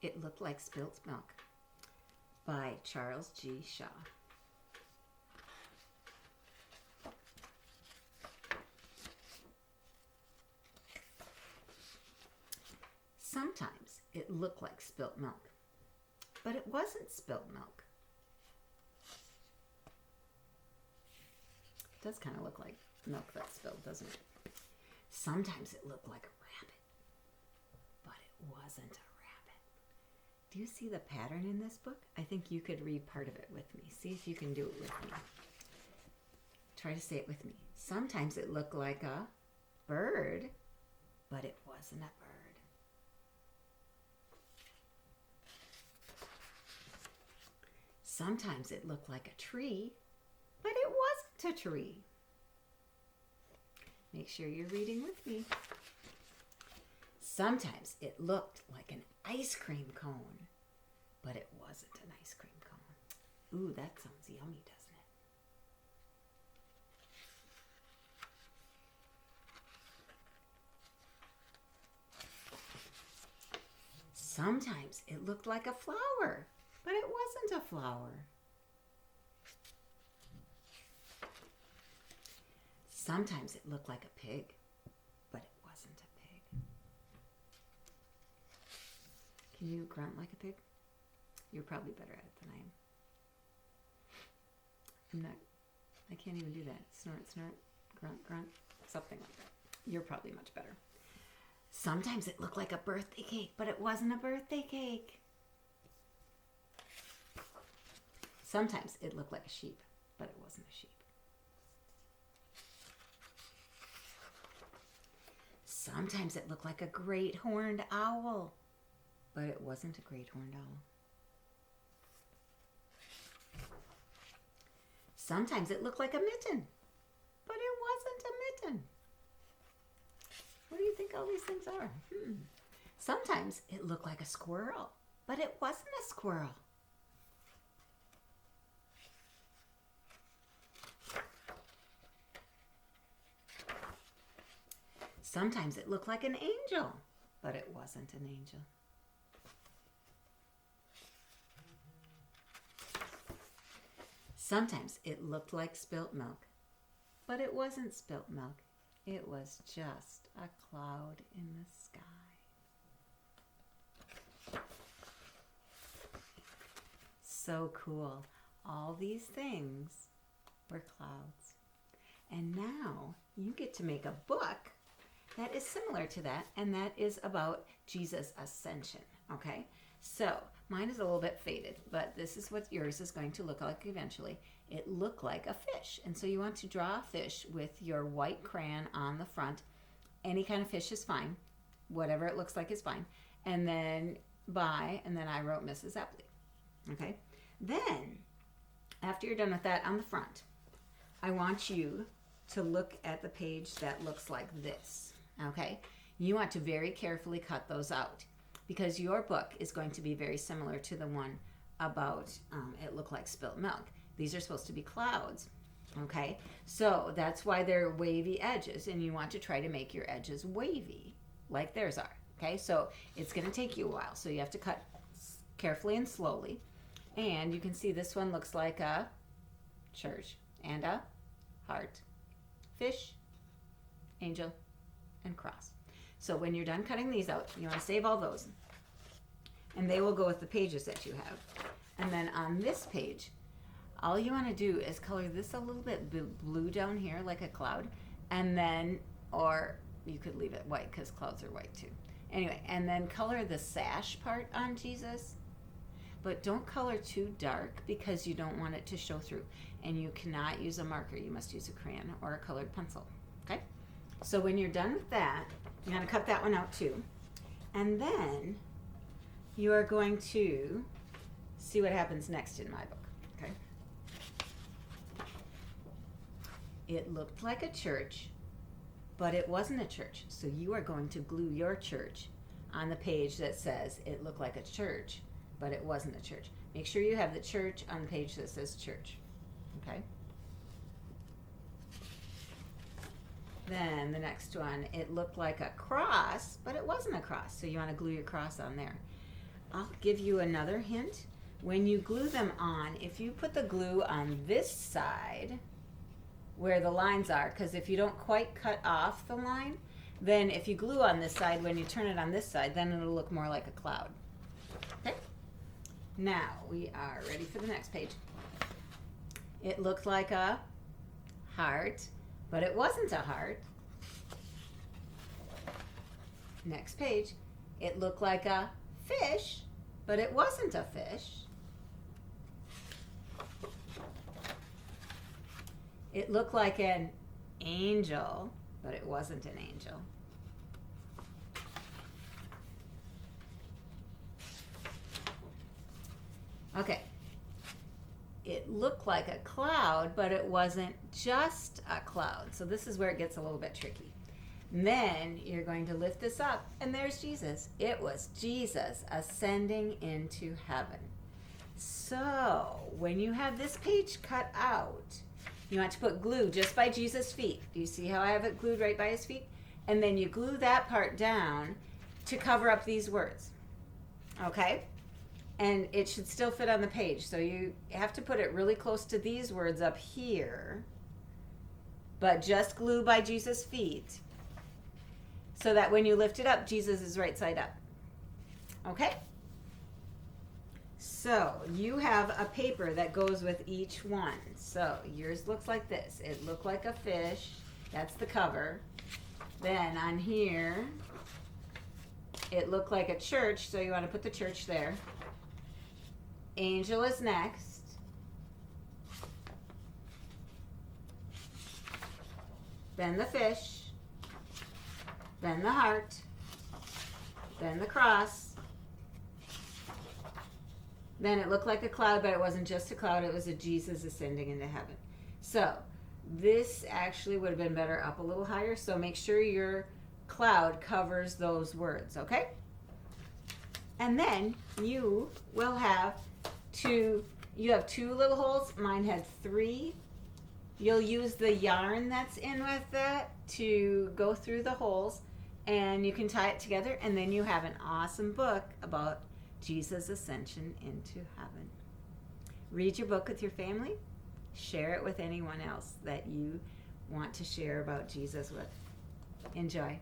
It Looked Like Spilt Milk by Charles G. Shaw. Sometimes it looked like spilt milk, but it wasn't spilt milk. It does kind of look like milk that's spilled, doesn't it? Sometimes it looked like a rabbit, but it wasn't a rabbit. Do you see the pattern in this book? I think you could read part of it with me. See if you can do it with me. Try to say it with me. Sometimes it looked like a bird, but it wasn't a bird. Sometimes it looked like a tree, but it wasn't a tree. Make sure you're reading with me. Sometimes it looked like an ice cream cone, but it wasn't an ice cream cone. Ooh, that sounds yummy, doesn't it? Sometimes it looked like a flower, but it wasn't a flower. Sometimes it looked like a pig, but it wasn't a pig. Can you grunt like a pig? You're probably better at it than I am. I can't even do that. Snort, snort, grunt, grunt, something like that. You're probably much better. Sometimes it looked like a birthday cake, but it wasn't a birthday cake. Sometimes it looked like a sheep, but it wasn't a sheep. Sometimes it looked like a great horned owl, but it wasn't a great horned owl. Sometimes it looked like a mitten, but it wasn't a mitten. What do you think all these things are? Sometimes it looked like a squirrel, but it wasn't a squirrel. Sometimes it looked like an angel, but it wasn't an angel. Sometimes it looked like spilt milk, but it wasn't spilt milk. It was just a cloud in the sky. So cool. All these things were clouds. And now you get to make a book that is similar to that, and that is about Jesus' ascension, okay? So mine is a little bit faded, but this is what yours is going to look like eventually. It looked like a fish, and so you want to draw a fish with your white crayon on the front. Any kind of fish is fine. Whatever it looks like is fine. And then I wrote Mrs. Epley, okay? Then, after you're done with that on the front, I want you to look at the page that looks like this. Okay, you want to very carefully cut those out because your book is going to be very similar to the one about It Looked Like Spilt Milk. These are supposed to be clouds, okay? So that's why they're wavy edges, and you want to try to make your edges wavy like theirs are, okay? So it's going to take you a while, so you have to cut carefully and slowly. And you can see this one looks like a church and a heart, fish, angel, and cross. So when you're done cutting these out, you want to save all those, and they will go with the pages that you have. And then on this page, all you want to do is color this a little bit blue down here like a cloud, and then, or you could leave it white because clouds are white too. Anyway, and then color the sash part on Jesus, but don't color too dark because you don't want it to show through, and you cannot use a marker. You must use a crayon or a colored pencil, okay? So when you're done with that, you're going to cut that one out too. And then you are going to see what happens next in my book, okay? It looked like a church, but it wasn't a church. So you are going to glue your church on the page that says it looked like a church, but it wasn't a church. Make sure you have the church on the page that says church, okay? Then the next one, it looked like a cross, but it wasn't a cross. So you want to glue your cross on there. I'll give you another hint. When you glue them on, if you put the glue on this side where the lines are, because if you don't quite cut off the line, then if you glue on this side, when you turn it on this side, then it'll look more like a cloud. Okay? Now we are ready for the next page. It looked like a heart, but it wasn't a heart. Next page. It looked like a fish, but it wasn't a fish. It looked like an angel, but it wasn't an angel. Okay. It looked like a cloud, but it wasn't just a cloud. So this is where it gets a little bit tricky. And then you're going to lift this up, and there's Jesus. It was Jesus ascending into heaven. So when you have this page cut out, you want to put glue just by Jesus' feet. Do you see how I have it glued right by his feet? And then you glue that part down to cover up these words. Okay? And it should still fit on the page. So you have to put it really close to these words up here, but just glue by Jesus' feet so that when you lift it up, Jesus is right side up. Okay? So you have a paper that goes with each one. So yours looks like this. It looked like a fish. That's the cover. Then on here, it looked like a church. So you want to put the church there. Angel is next. Then the fish. Then the heart. Then the cross. Then it looked like a cloud, but it wasn't just a cloud. It was a Jesus ascending into heaven. So this actually would have been better up a little higher. So make sure your cloud covers those words, okay? And then you will have you have 2 little holes. Mine had 3. You'll use the yarn that's in with that to go through the holes, and you can tie it together, and then you have an awesome book about Jesus' ascension into heaven. Read your book with your family. Share it with anyone else that you want to share about Jesus with. Enjoy.